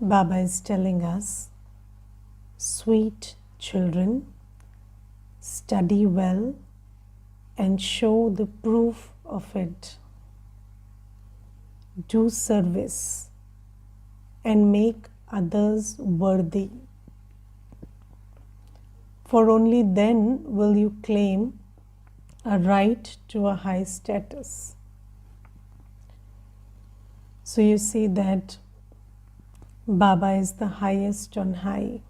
Baba is telling us, sweet children, study well and show the proof of it. Do service and make others worthy. For only then will you claim a right to a high status. So you see that Baba is the highest on high,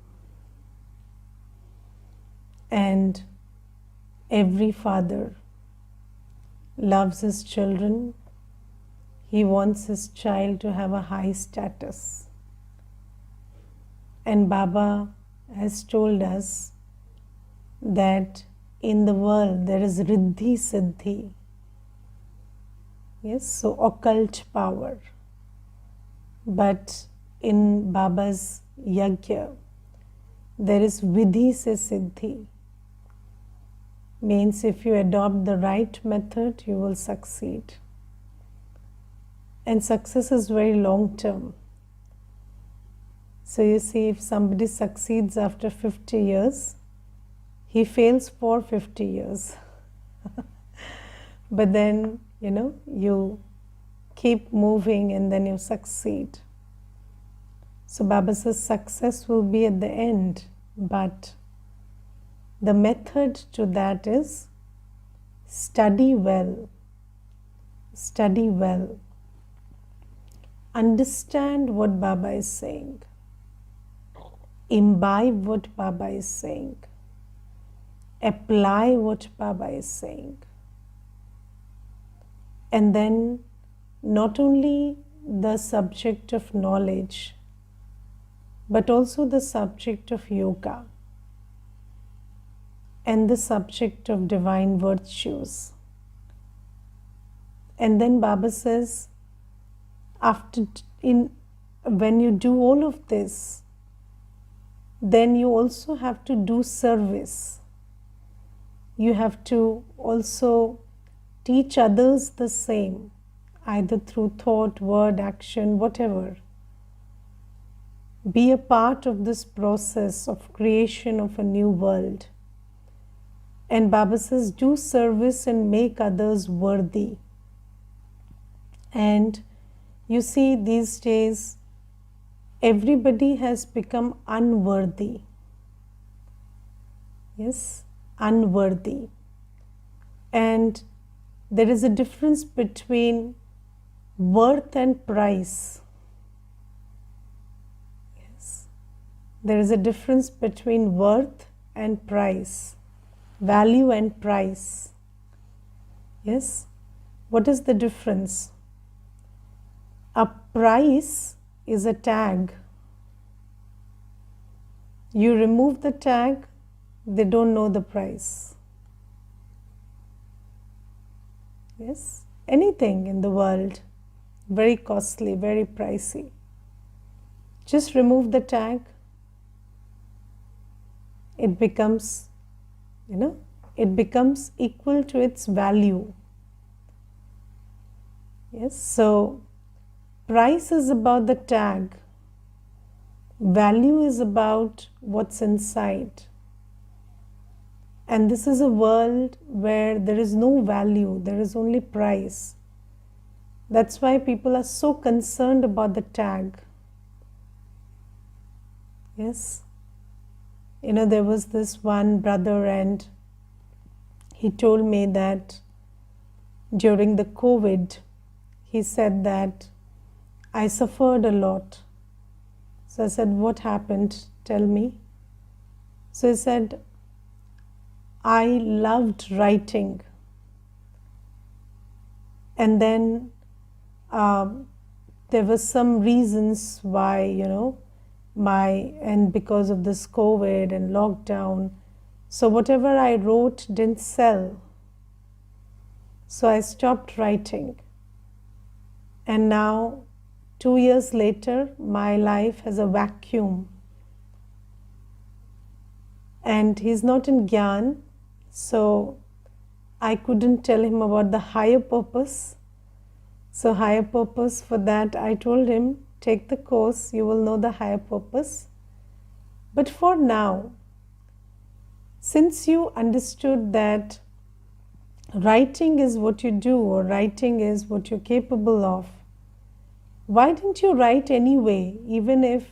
and every father loves his children. He wants his child to have a high status. And Baba has told us that in the world there is Riddhi Siddhi. Yes, so occult power. But in Baba's Yajna, there is Vidhi se Siddhi. Means if you adopt the right method, you will succeed. And success is very long term. So you see, if somebody succeeds after 50 years, he fails for 50 years. But then, you keep moving and then you succeed. So Baba says success will be at the end, but the method to that is study well. Study well. Understand what Baba is saying. Imbibe what Baba is saying. Apply what Baba is saying. And then not only the subject of knowledge, but also the subject of yoga and the subject of divine virtues. And then Baba says, when you do all of this, then you also have to do service. You have to also teach others the same, either through thought, word, action, whatever. Be a part of this process of creation of a new world. And Baba says, do service and make others worthy. And you see, these days, everybody has become unworthy. Yes, unworthy. And there is a difference between worth and price. Yes, there is a difference between worth and price, value and price. Yes, what is the difference? A price is a tag. You remove the tag, they don't know the price. Yes, anything in the world, very costly, very pricey. Just remove the tag, it becomes, it becomes equal to its value. Yes, so price is about the tag. Value is about what's inside. And this is a world where there is no value, there is only price. That's why people are so concerned about the tag. Yes. There was this one brother, and he told me that during the COVID, he said that I suffered a lot. So I said, what happened? Tell me. So he said, I loved writing. And then there were some reasons why, and because of this COVID and lockdown, so whatever I wrote didn't sell. So I stopped writing. And now, 2 years later, my life has a vacuum. And he's not in Gyan, so I couldn't tell him about the higher purpose. So higher purpose, for that I told him take the course, you will know the higher purpose. But for now, since you understood that writing is what you do, or writing is what you're capable of, why didn't you write anyway, even if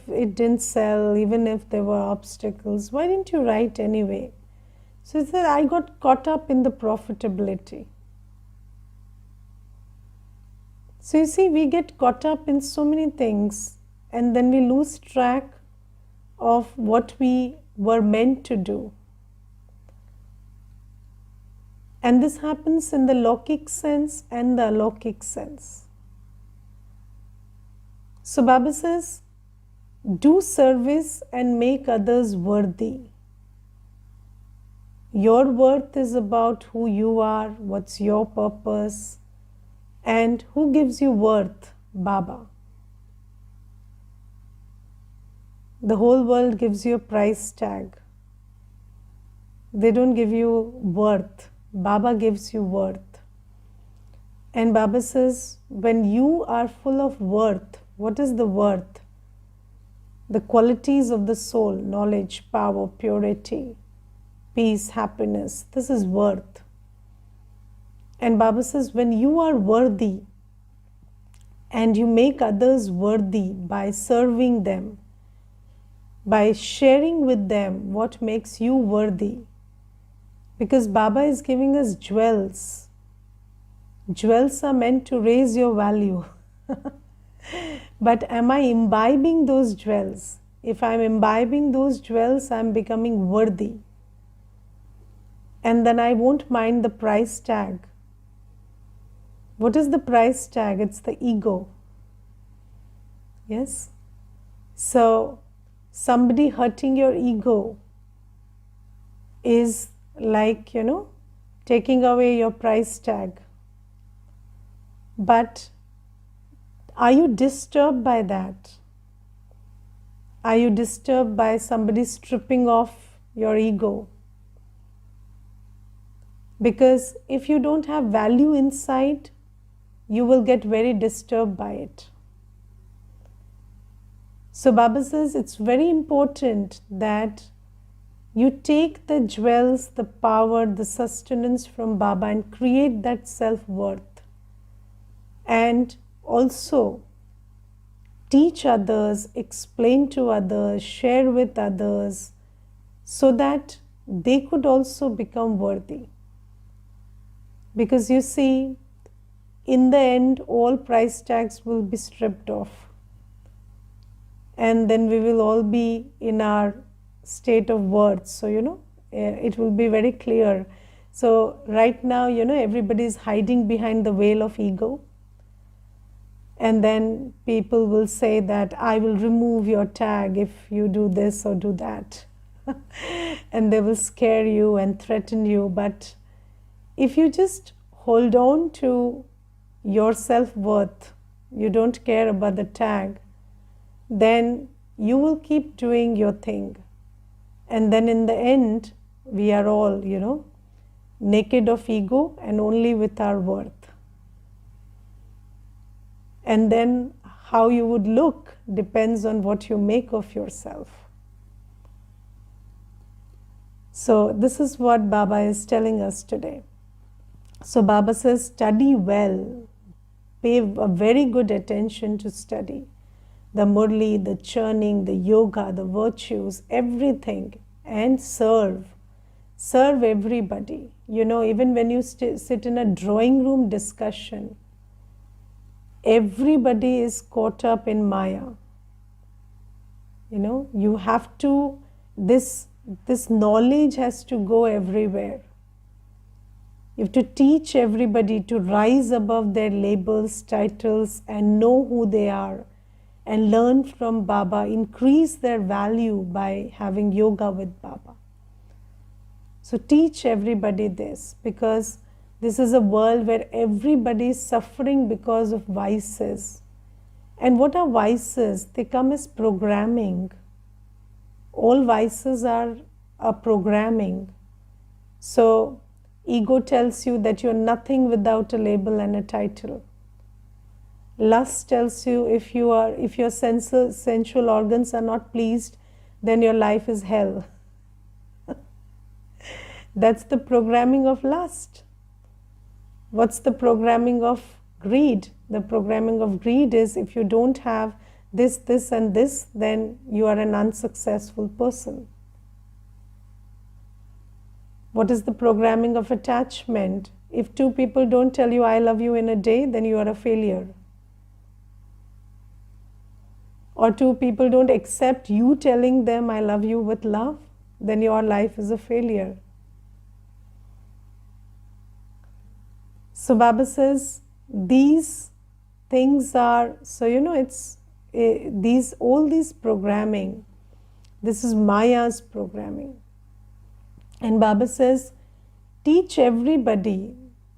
it didn't sell, even if there were obstacles? Why didn't you write anyway? So he said, I got caught up in the profitability. So you see, we get caught up in so many things, and then we lose track of what we were meant to do. And this happens in the Lokik sense and the Alokik sense. So Baba says, do service and make others worthy. Your worth is about who you are, what's your purpose, and who gives you worth? Baba. The whole world gives you a price tag. They don't give you worth. Baba gives you worth. And Baba says, when you are full of worth, what is the worth? The qualities of the soul: knowledge, power, purity, peace, happiness. This is worth. And Baba says, when you are worthy and you make others worthy by serving them, by sharing with them what makes you worthy, because Baba is giving us jewels. Jewels are meant to raise your value. But am I imbibing those jewels? If I'm imbibing those jewels, I'm becoming worthy. And then I won't mind the price tag. What is the price tag? It's the ego. Yes? So, somebody hurting your ego is like, taking away your price tag. But are you disturbed by that? Are you disturbed by somebody stripping off your ego? Because if you don't have value inside, you will get very disturbed by it. So Baba says it's very important that you take the jewels, the power, the sustenance from Baba and create that self-worth. And also teach others, explain to others, share with others, so that they could also become worthy. Because you see, in the end, all price tags will be stripped off. And then we will all be in our state of worth. So, it will be very clear. So right now, everybody is hiding behind the veil of ego. And then people will say that I will remove your tag if you do this or do that. And they will scare you and threaten you. But if you just hold on to your self-worth, you don't care about the tag, then you will keep doing your thing. And then in the end, we are all, naked of ego and only with our worth. And then how you would look depends on what you make of yourself. So this is what Baba is telling us today. So Baba says, study well. Pay a very good attention to study. The murli, the churning, the yoga, the virtues, everything. And serve. Serve everybody. Even when you sit in a drawing room discussion, everybody is caught up in Maya. You have to, this knowledge has to go everywhere. You have to teach everybody to rise above their labels, titles, and know who they are, and learn from Baba, increase their value by having yoga with Baba. So teach everybody this, because this is a world where everybody is suffering because of vices. And what are vices? They come as programming. All vices are programming. So ego tells you that you're nothing without a label and a title. Lust tells you if your sensual organs are not pleased, then your life is hell. That's the programming of lust. What's the programming of greed? The programming of greed is if you don't have this, this and this, then you are an unsuccessful person. What is the programming of attachment? If two people don't tell you I love you in a day, then you are a failure. Or two people don't accept you telling them I love you with love, then your life is a failure. So Baba says these things are, so it's all these programming, this is Maya's programming. And Baba says, teach everybody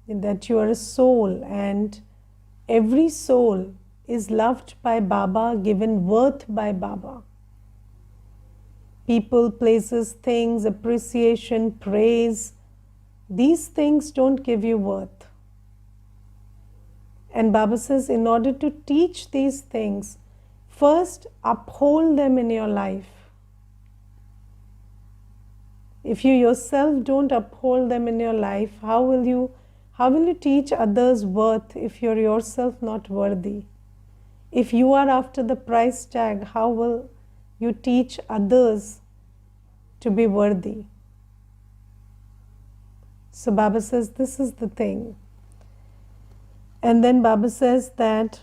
that you are a soul, and every soul is loved by Baba, given worth by Baba. People, places, things, appreciation, praise, these things don't give you worth. And Baba says, in order to teach these things, first uphold them in your life. If you yourself don't uphold them in your life, how will you teach others worth if you're yourself not worthy? If you are after the price tag, how will you teach others to be worthy? So Baba says this is the thing. And then Baba says that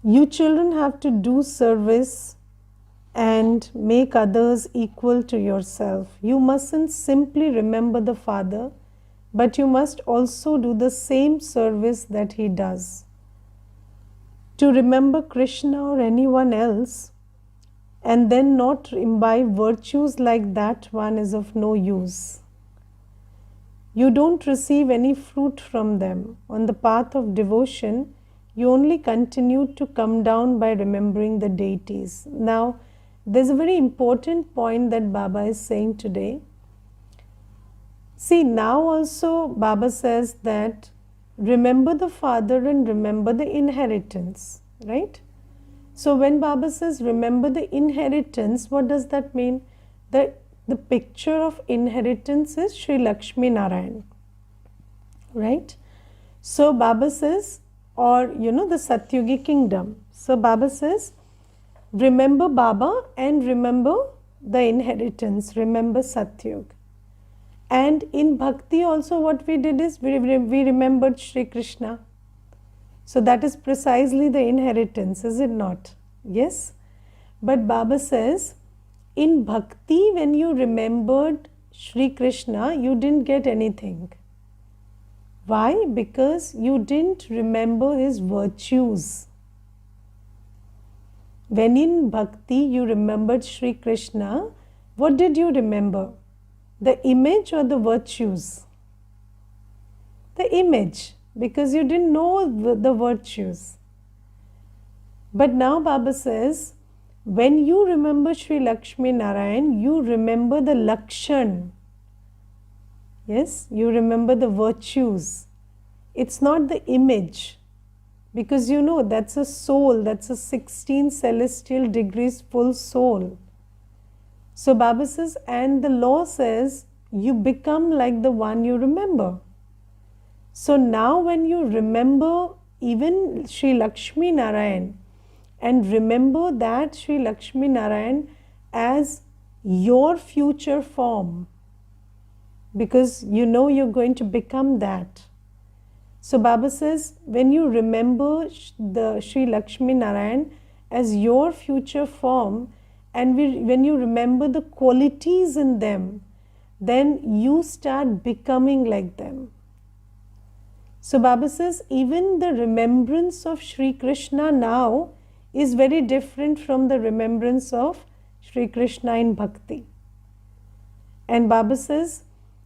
you children have to do service and make others equal to yourself. You mustn't simply remember the Father, but you must also do the same service that he does. To remember Krishna or anyone else and then not imbibe virtues like that one is of no use. You don't receive any fruit from them. On the path of devotion, you only continue to come down by remembering the deities. Now, there's a very important point that Baba is saying today. See, now also Baba says that remember the Father and remember the inheritance, right? So when Baba says remember the inheritance, what does that mean? The picture of inheritance is Sri Lakshmi Narayan, right? So Baba says, or the Satyugi kingdom. So Baba says, remember Baba and remember the inheritance, remember Satyug. And in Bhakti also what we did is we remembered Shri Krishna. So that is precisely the inheritance, is it not? Yes. But Baba says, in Bhakti when you remembered Shri Krishna, you didn't get anything. Why? Because you didn't remember his virtues. When in Bhakti you remembered Shri Krishna, what did you remember? The image or the virtues? The image, because you didn't know the virtues. But now Baba says, when you remember Sri Lakshmi Narayan, you remember the Lakshan. Yes, you remember the virtues. It's not the image. Because that's a soul, that's a 16 celestial degrees full soul. So Baba says, and the law says, you become like the one you remember. So now when you remember even Sri Lakshmi Narayan, and remember that Sri Lakshmi Narayan as your future form, because you're going to become that. So Baba says, when you remember the Sri Lakshmi Narayan as your future form, and when you remember the qualities in them, then you start becoming like them. So Baba says, even the remembrance of Sri Krishna now is very different from the remembrance of Sri Krishna in Bhakti. And Baba says,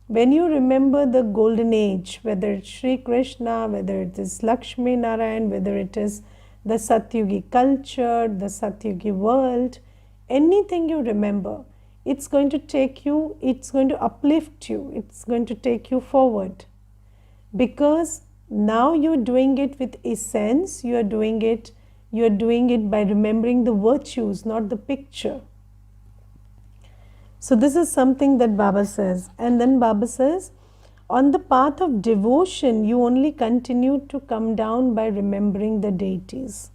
when you remember the golden age, whether it's Sri Krishna, whether it is Lakshmi Narayan, whether it is the Satyugi culture, the Satyugi world, anything you remember, it's going to take you, it's going to uplift you, it's going to take you forward. Because Now you're doing it with essence, you're doing it by remembering the virtues, not the picture. So this is something that Baba says. And then Baba says, on the path of devotion, you only continue to come down by remembering the deities.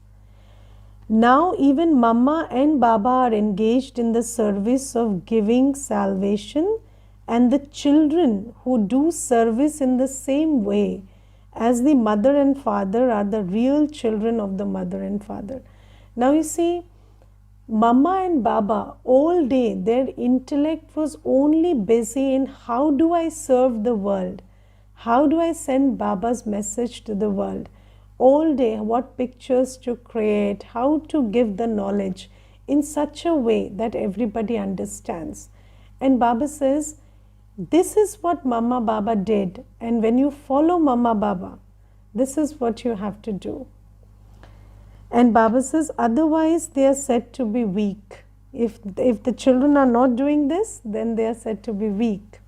Now even Mama and Baba are engaged in the service of giving salvation, and the children who do service in the same way as the mother and father are the real children of the mother and father. Now you see, Mama and Baba, all day their intellect was only busy in how do I serve the world? How do I send Baba's message to the world? All day, what pictures to create, how to give the knowledge in such a way that everybody understands. And Baba says, this is what Mama Baba did. And when you follow Mama Baba, this is what you have to do. And Baba says, otherwise they are said to be weak. If the children are not doing this, then they are said to be weak.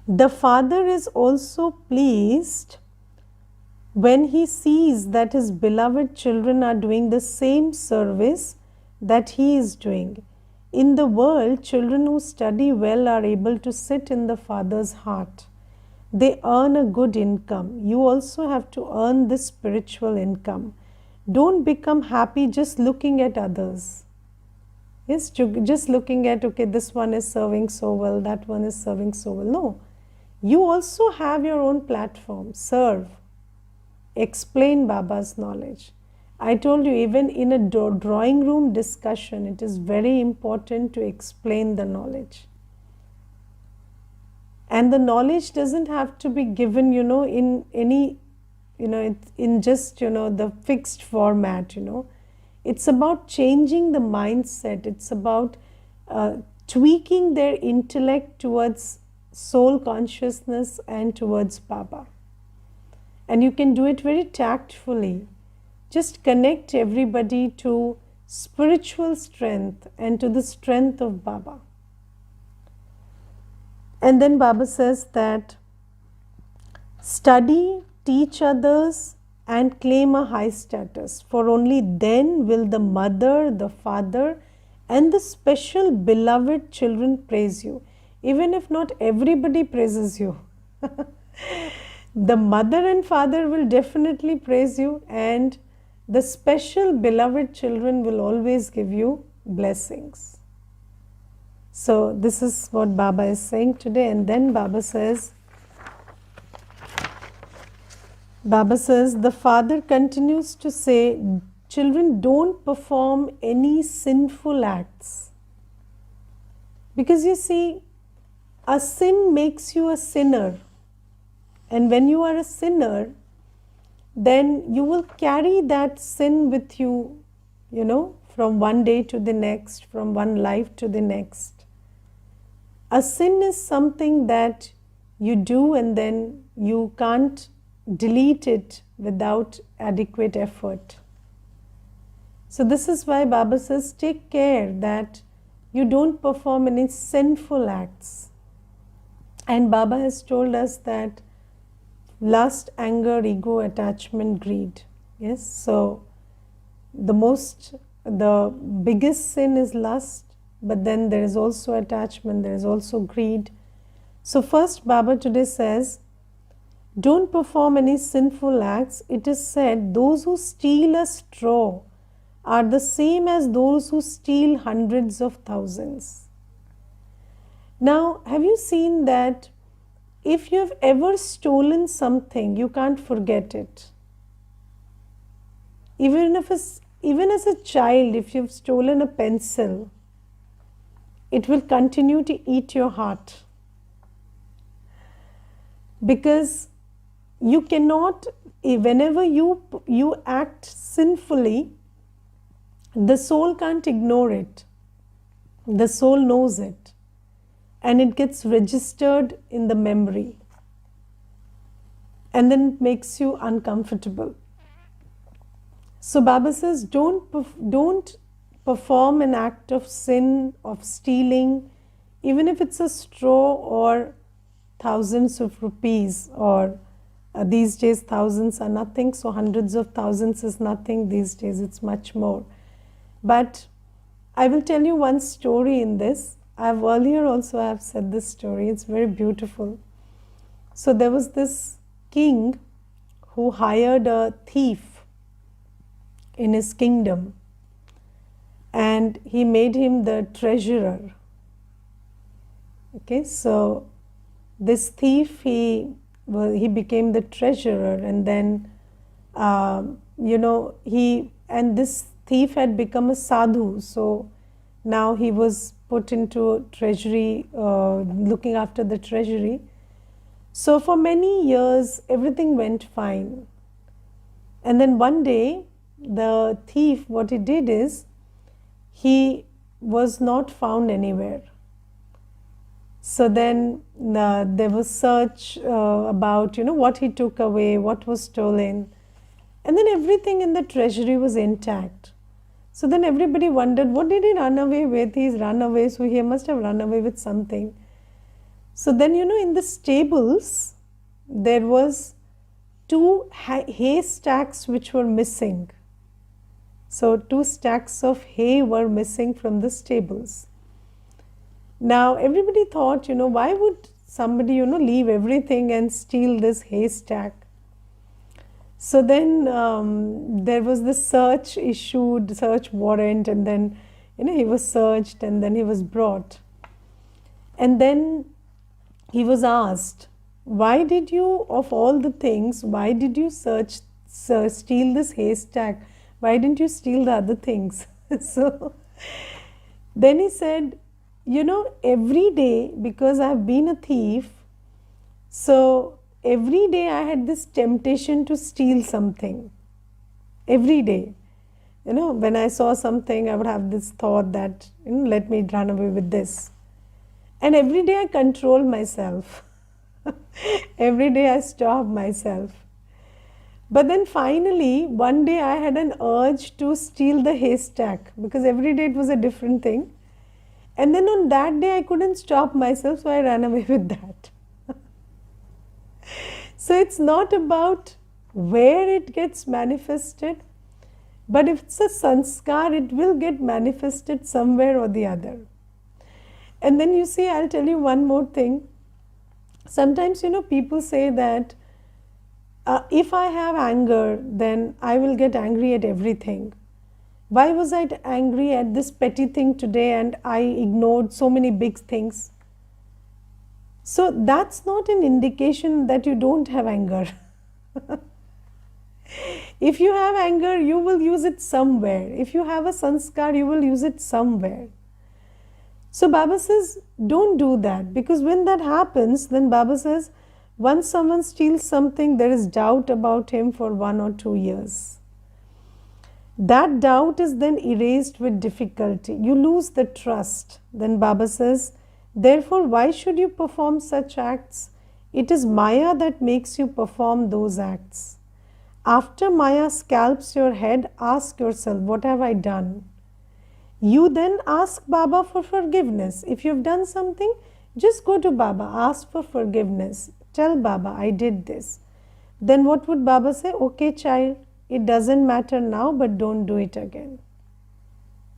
The father is also pleased when he sees that his beloved children are doing the same service that he is doing. In the world, children who study well are able to sit in the father's heart. They earn a good income. You also have to earn this spiritual income. Don't become happy just looking at others. Yes, just looking at, okay, this one is serving so well, that one is serving so well. No, you also have your own platform. Serve. Explain Baba's knowledge. I told you, even in a drawing room discussion, it is very important to explain the knowledge. And the knowledge doesn't have to be given, in any, in just, the fixed format, It's about changing the mindset. It's about tweaking their intellect towards soul consciousness and towards Baba. And you can do it very tactfully. Just connect everybody to spiritual strength and to the strength of Baba. And then Baba says that study, teach others, and claim a high status, for only then will the mother, the father, and the special beloved children praise you. Even if not everybody praises you, the mother and father will definitely praise you, and the special beloved children will always give you blessings. So this is what Baba is saying today. And then Baba says, the father continues to say, children, don't perform any sinful acts. Because you see, a sin makes you a sinner. And when you are a sinner, then you will carry that sin with you, from one day to the next, from one life to the next. A sin is something that you do and then you can't delete it without adequate effort. So this is why Baba says, take care that you don't perform any sinful acts. And Baba has told us that lust, anger, ego, attachment, greed. Yes, so the biggest sin is lust, but then there is also attachment, there is also greed. So first Baba today says, don't perform any sinful acts. It is said, those who steal a straw are the same as those who steal hundreds of thousands. Now, have you seen that if you have ever stolen something, you can't forget it? Even as a child, if you've stolen a pencil, it will continue to eat your heart. Because you cannot, whenever you act sinfully, the soul can't ignore it. The soul knows it. And it gets registered in the memory. And then it makes you uncomfortable. So Baba says, don't perform an act of sin, of stealing, even if it's a straw or thousands of rupees or These days, thousands are nothing, so hundreds of thousands is nothing. These days, it's much more. But I will tell you one story in this. I've earlier also have said this story. It's very beautiful. So there was this king who hired a thief in his kingdom, and he made him the treasurer. Okay, so this thief, he became the treasurer, and then this thief had become a sadhu. So now he was put into treasury, looking after the treasury. So for many years, everything went fine. And then one day, the thief, what he did is, he was not found anywhere. So then there was search about, what he took away, what was stolen. And then everything in the treasury was intact. So then everybody wondered, what did he run away with? He's run away, so he must have run away with something. So then, in the stables, there was 2 haystacks which were missing. So 2 stacks of hay were missing from the stables. Now everybody thought, why would somebody, leave everything and steal this haystack? So then there was this search warrant, and then, he was searched, and then he was brought. And then he was asked, why did you, of all the things, why did you steal this haystack? Why didn't you steal the other things? So then he said, every day, because I've been a thief, so every day I had this temptation to steal something. Every day. When I saw something, I would have this thought that, let me run away with this. And every day I control myself. Every day I stop myself. But then finally, one day I had an urge to steal the haystack, because every day it was a different thing. And then on that day, I couldn't stop myself, so I ran away with that. So it's not about where it gets manifested, but if it's a sanskar, it will get manifested somewhere or the other. And then you see, I'll tell you one more thing. Sometimes, people say that if I have anger, then I will get angry at everything. Why was I angry at this petty thing today and I ignored so many big things? So that's not an indication that you don't have anger. If you have anger, you will use it somewhere. If you have a sanskar, you will use it somewhere. So Baba says, don't do that, because when that happens, then Baba says, once someone steals something, there is doubt about him for 1 or 2 years. That doubt is then erased with difficulty. You lose the trust. Then Baba says, therefore, why should you perform such acts? It is Maya that makes you perform those acts. After Maya scalps your head, ask yourself, what have I done? You then ask Baba for forgiveness. If you've done something, just go to Baba, ask for forgiveness. Tell Baba, I did this. Then what would Baba say? Okay, child, it doesn't matter now, but don't do it again.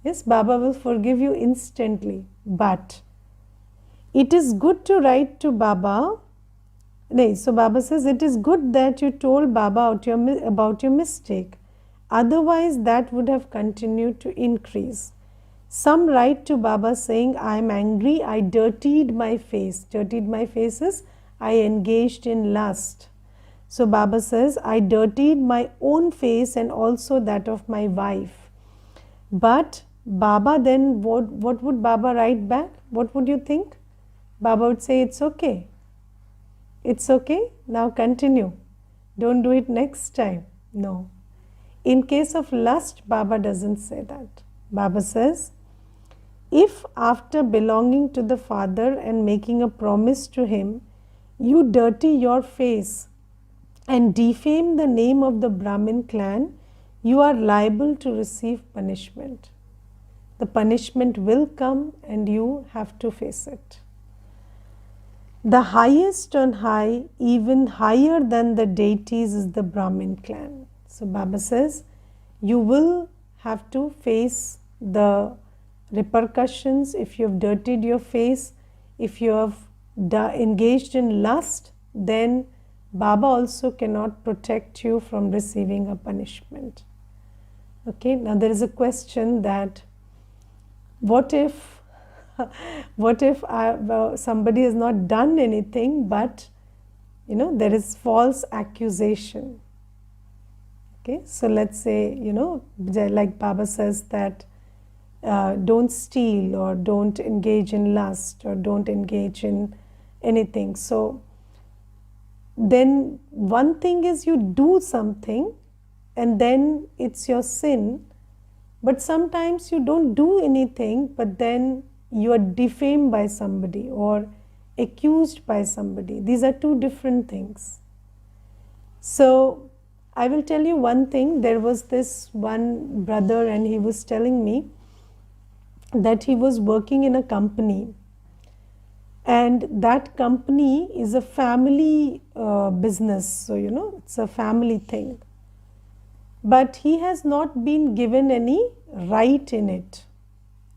Yes, Baba will forgive you instantly. But it is good to write to Baba. So Baba says, it is good that you told Baba about your mistake. Otherwise, that would have continued to increase. Some write to Baba saying, I am angry, I dirtied my face. Dirtied my face is, I engaged in lust. So Baba says, I dirtied my own face and also that of my wife. But Baba then, what would Baba write back? What would you think? Baba would say, it's okay. It's okay, now continue. Don't do it next time. No. In case of lust, Baba doesn't say that. Baba says, if after belonging to the Father and making a promise to him, you dirty your face and defame the name of the Brahmin clan, you are liable to receive punishment. The punishment will come and you have to face it. The highest on high, even higher than the deities, is the Brahmin clan. So Baba says, you will have to face the repercussions if you have dirtied your face, if you have engaged in lust, then Baba also cannot protect you from receiving a punishment. Okay, now there is a question that what if somebody has not done anything, but there is false accusation. Okay, so let's say, like Baba says that don't steal, or don't engage in lust, or don't engage in anything. So then one thing is you do something and then it's your sin, but sometimes you don't do anything, but then you are defamed by somebody or accused by somebody. These are two different things. So I will tell you one thing. There was this one brother, and he was telling me that he was working in a company, and that company is a family business. So it's a family thing, but he has not been given any right in it.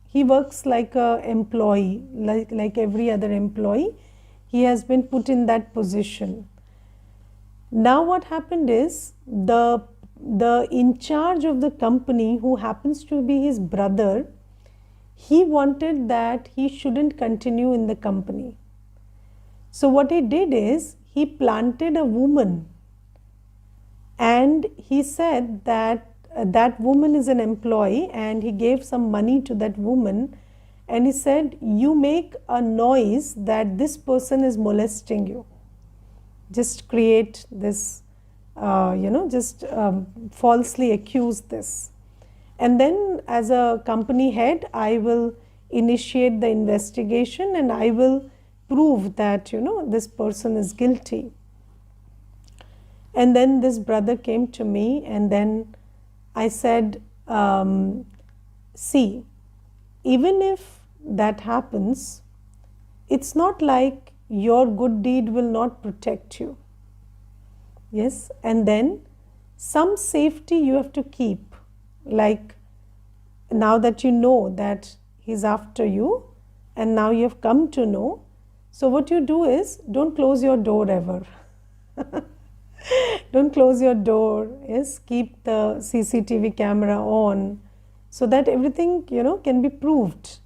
He works like an employee, like every other employee. He has been put in that position. Now what happened is, the in charge of the company, who happens to be his brother, he wanted that he shouldn't continue in the company. So what he did is, he planted a woman, and he said that that woman is an employee, and he gave some money to that woman, and he said, you make a noise that this person is molesting you. Just create this, just falsely accuse this. And then as a company head, I will initiate the investigation, and I will prove that, this person is guilty. And then this brother came to me, and then I said, see, even if that happens, it's not like your good deed will not protect you. Yes, and then some safety you have to keep. Like, now that you know that he's after you, and now you have come to know, so what you do is, don't close your door ever. Don't close your door. Yes, keep the CCTV camera on, so that everything can be proved.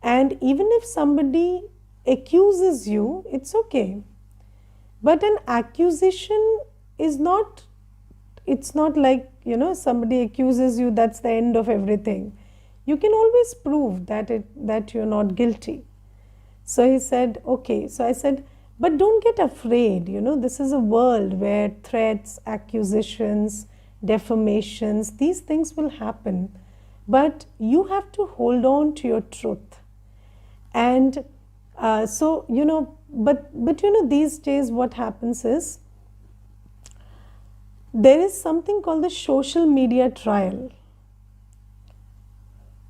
And even if somebody accuses you, it's okay. But an accusation is not, it's not like, somebody accuses you, that's the end of everything. You can always prove that you're not guilty. So he said, okay. So I said, but don't get afraid. This is a world where threats, accusations, defamations, these things will happen. But you have to hold on to your truth. And so, but these days what happens is, there is something called the social media trial.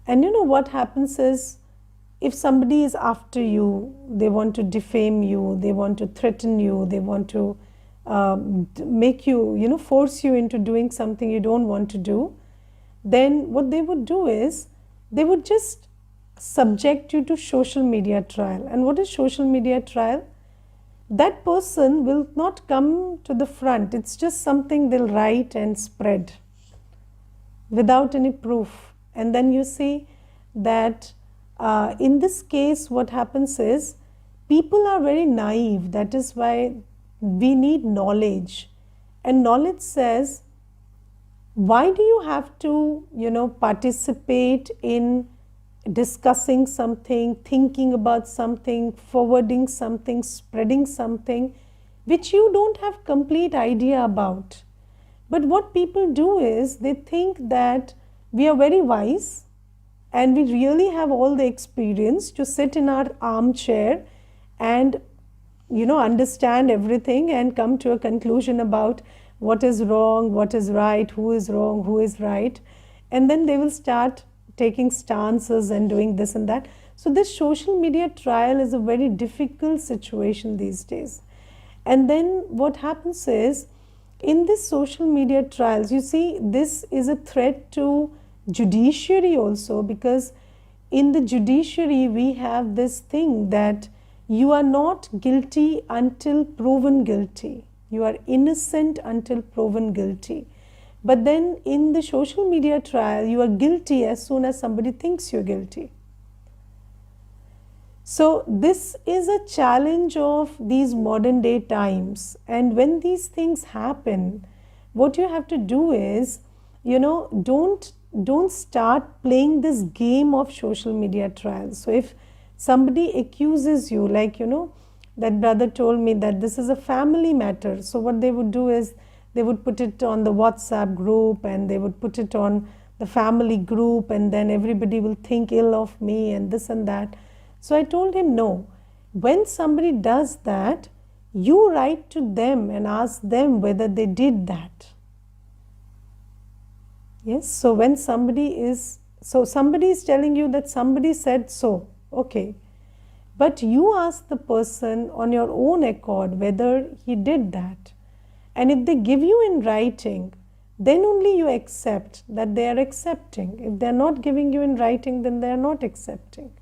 And what happens is, if somebody is after you, they want to defame you, they want to threaten you, they want to make you, force you into doing something you don't want to do, then what they would do is, they would just subject you to social media trial. And what is social media trial? That person will not come to the front. It's just something they'll write and spread without any proof. And then you see that in this case, what happens is, people are very naive. That is why we need knowledge. And knowledge says, why do you have to, participate in discussing something, thinking about something, forwarding something, spreading something, which you don't have complete idea about. But what people do is, they think that we are very wise, and we really have all the experience to sit in our armchair and, understand everything and come to a conclusion about what is wrong, what is right, who is wrong, who is right. And then they will start taking stances and doing this and that. So this social media trial is a very difficult situation these days. And then what happens is, in this social media trials, you see, this is a threat to judiciary also, because in the judiciary we have this thing that you are not guilty until proven guilty. You are innocent until proven guilty. But then in the social media trial, you are guilty as soon as somebody thinks you're guilty. So this is a challenge of these modern day times. And when these things happen, what you have to do is, don't start playing this game of social media trials. So if somebody accuses you, like, that brother told me that this is a family matter. So what they would do is, they would put it on the WhatsApp group, and they would put it on the family group, and then everybody will think ill of me and this and that. So I told him, no, when somebody does that, you write to them and ask them whether they did that. Yes, so when somebody is telling you that somebody said so, okay. But you ask the person on your own accord whether he did that. And if they give you in writing, then only you accept that they are accepting. If they are not giving you in writing, then they are not accepting.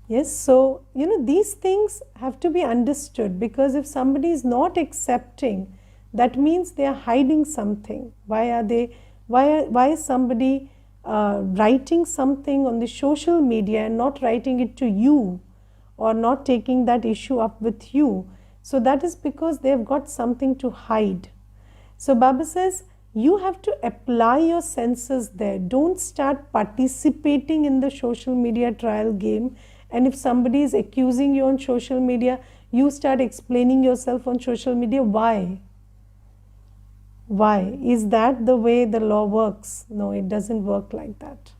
Yes, so, these things have to be understood, because if somebody is not accepting, that means they are hiding something. Why is somebody writing something on the social media and not writing it to you, or not taking that issue up with you? So that is because they have got something to hide. So Baba says, you have to apply your senses there. Don't start participating in the social media trial game. And if somebody is accusing you on social media, you start explaining yourself on social media. Why? Why? Is that the way the law works? No, it doesn't work like that.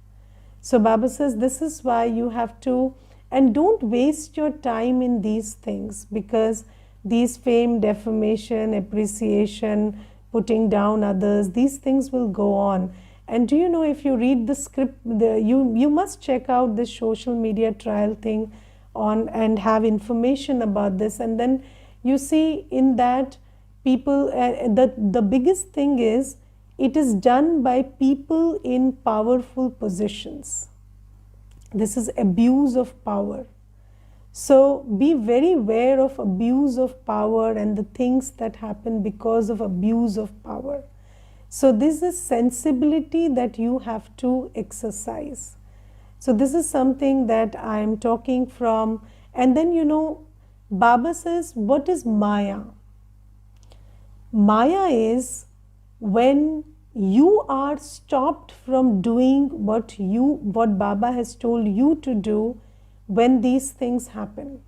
So Baba says, this is why you have to, and don't waste your time in these things, because these fame, defamation, appreciation, putting down others, these things will go on. And do you know, if you read the script, you must check out this social media trial thing on and have information about this. And then you see in that people, the biggest thing is, it is done by people in powerful positions. This is abuse of power. So be very aware of abuse of power and the things that happen because of abuse of power. So this is sensibility that you have to exercise. So this is something that I am talking from. And then, Baba says, what is Maya? Maya is when you are stopped from doing what Baba has told you to do when these things happen.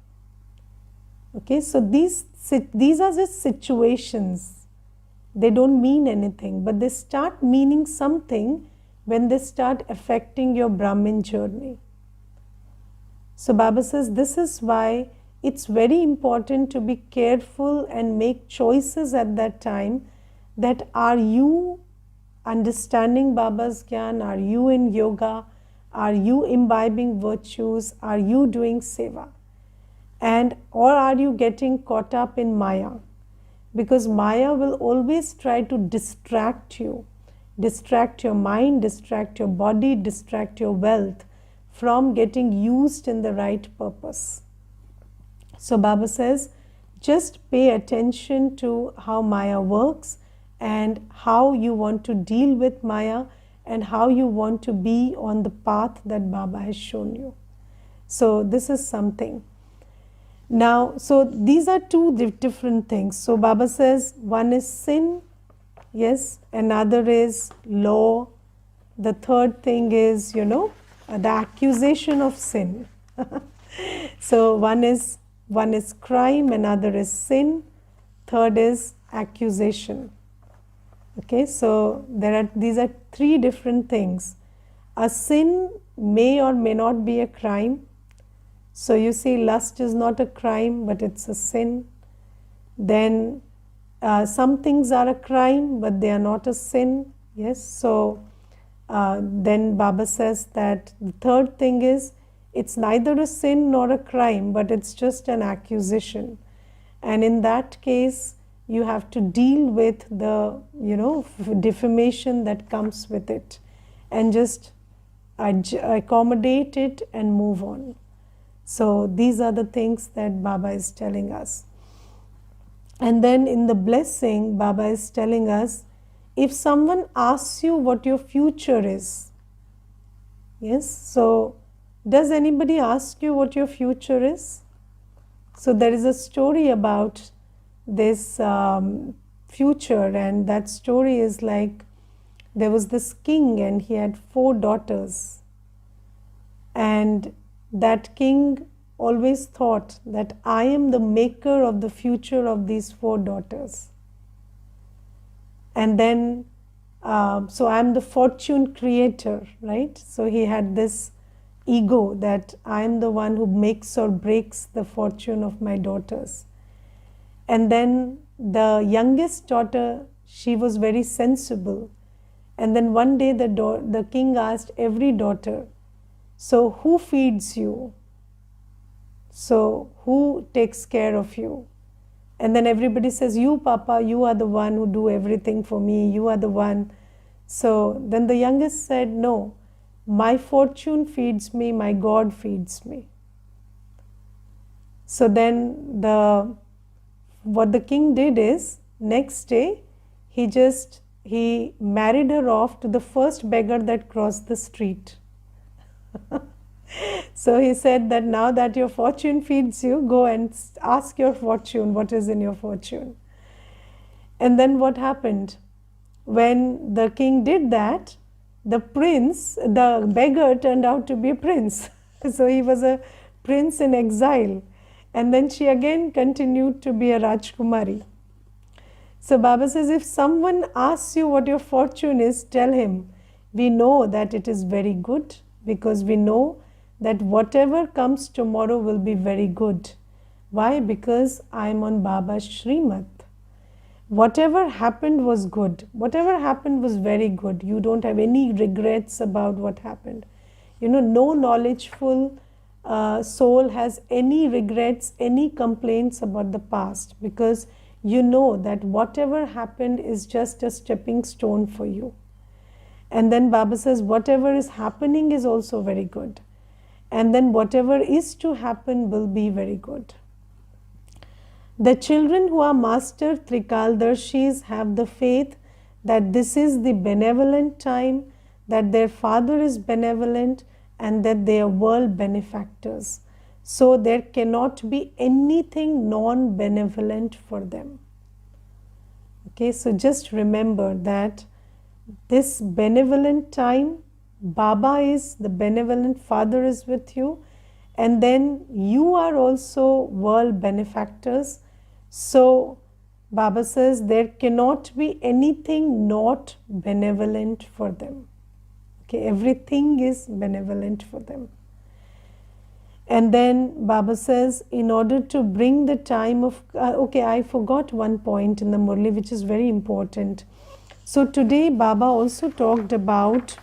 Okay, so these are just situations. They don't mean anything, but they start meaning something when they start affecting your Brahmin journey. So Baba says, this is why it's very important to be careful and make choices at that time, that are you understanding Baba's Gyan? Are you in yoga? Are you imbibing virtues? Are you doing seva? Or are you getting caught up in Maya? Because Maya will always try to distract you, distract your mind, distract your body, distract your wealth from getting used in the right purpose. So Baba says, just pay attention to how Maya works and how you want to deal with Maya and how you want to be on the path that Baba has shown you. So this is something. Now, so these are two different things. So Baba says, one is sin, yes, another is law. The third thing is, the accusation of sin. So one is crime, another is sin, third is accusation. Okay, so these are three different things. A sin may or may not be a crime. So you see, lust is not a crime, but it's a sin. Then some things are a crime, but they are not a sin. Yes, so then Baba says that the third thing is, it's neither a sin nor a crime, but it's just an accusation. And in that case, you have to deal with the, defamation that comes with it, and just accommodate it and move on. So these are the things that Baba is telling us. And then in the blessing, Baba is telling us, if someone asks you what your future is, yes, so does anybody ask you what your future is? So there is a story about this future, and that story is like, there was this king and he had 4 daughters, and that king always thought that I am the maker of the future of these 4 daughters. And then, so I'm the fortune creator, right? So he had this ego that I am the one who makes or breaks the fortune of my daughters. And then the youngest daughter, she was very sensible. And then one day the king asked every daughter, so who feeds you? So who takes care of you? And then everybody says, you, Papa, you are the one who do everything for me. You are the one. So then the youngest said, no, my fortune feeds me, my God feeds me. So then what the king did is, next day, he married her off to the first beggar that crossed the street. So he said that now that your fortune feeds you, go and ask your fortune what is in your fortune. And then what happened? When the king did that, the beggar turned out to be a prince. So he was a prince in exile. And then she again continued to be a Rajkumari. So Baba says, if someone asks you what your fortune is, tell him, we know that it is very good, because we know that whatever comes tomorrow will be very good. Why? Because I am on Baba's Srimad. Whatever happened was good. Whatever happened was very good. You don't have any regrets about what happened. No knowledgeful soul has any regrets, any complaints about the past, because you know that whatever happened is just a stepping stone for you. And then Baba says, whatever is happening is also very good. And then whatever is to happen will be very good. The children who are master Trikaldarshis have the faith that this is the benevolent time, that their father is benevolent, and that they are world benefactors. So there cannot be anything non-benevolent for them. Okay, so just remember that this benevolent time, Baba is the benevolent father is with you, and then you are also world benefactors. So Baba says there cannot be anything not benevolent for them. Okay, everything is benevolent for them. And then Baba says, in order to bring the time of, okay, I forgot one point in the Murli which is very important. So today Baba also talked about,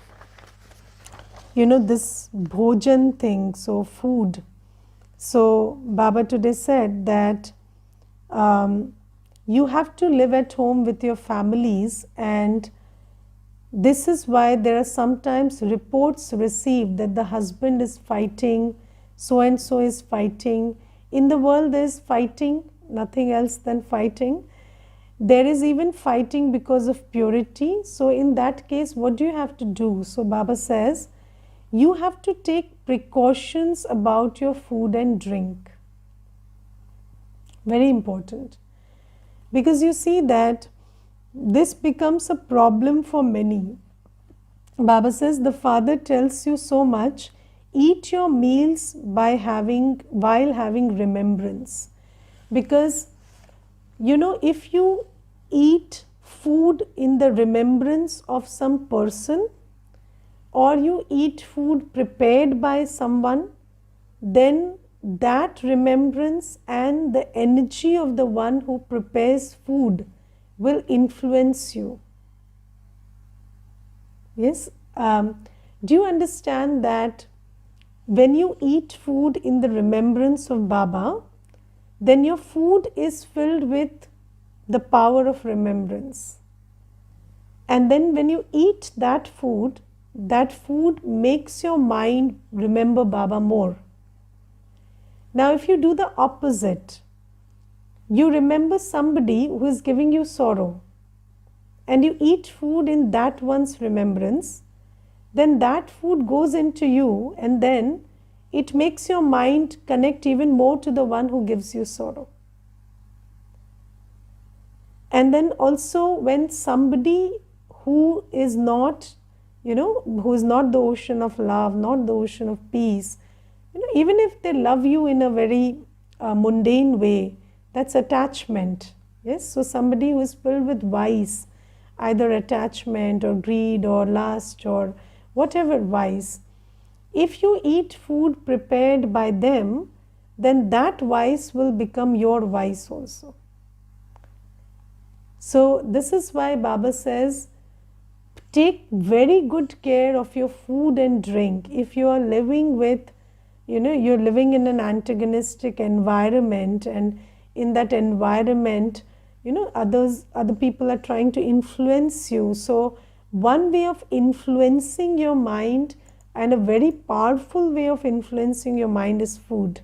this bhojan thing, so food. So Baba today said that you have to live at home with your families, and this is why there are sometimes reports received that the husband is fighting, so and so is fighting. In the world there is fighting, nothing else than fighting. There is even fighting because of purity. So in that case, what do you have to do? So Baba says, you have to take precautions about your food and drink. Very important. Because you see that this becomes a problem for many. Baba says, the Father tells you so much, eat your meals while having remembrance. Because, if you eat food in the remembrance of some person, or you eat food prepared by someone, then that remembrance and the energy of the one who prepares food will influence you. Yes? Do you understand that when you eat food in the remembrance of Baba, then your food is filled with the power of remembrance. And then when you eat that food makes your mind remember Baba more. Now, if you do the opposite, you remember somebody who is giving you sorrow, and you eat food in that one's remembrance, then that food goes into you, and then it makes your mind connect even more to the one who gives you sorrow. And then also, when somebody who is not, who is not the ocean of love, not the ocean of peace, even if they love you in a very mundane way, that's attachment. Yes, so somebody who is filled with vice, either attachment or greed or lust or whatever vice, if you eat food prepared by them, then that vice will become your vice also. So this is why Baba says, take very good care of your food and drink. If you are living with, you're living in an antagonistic environment, and in that environment, other people are trying to influence you. So one way of influencing your mind, and a very powerful way of influencing your mind, is food.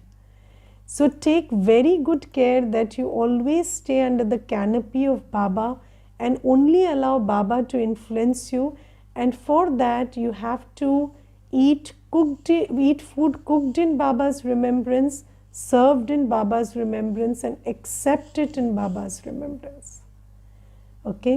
So take very good care that you always stay under the canopy of Baba and only allow Baba to influence you. And for that, you have to eat food cooked in Baba's remembrance, served in Baba's remembrance, and accept it in Baba's remembrance. Okay.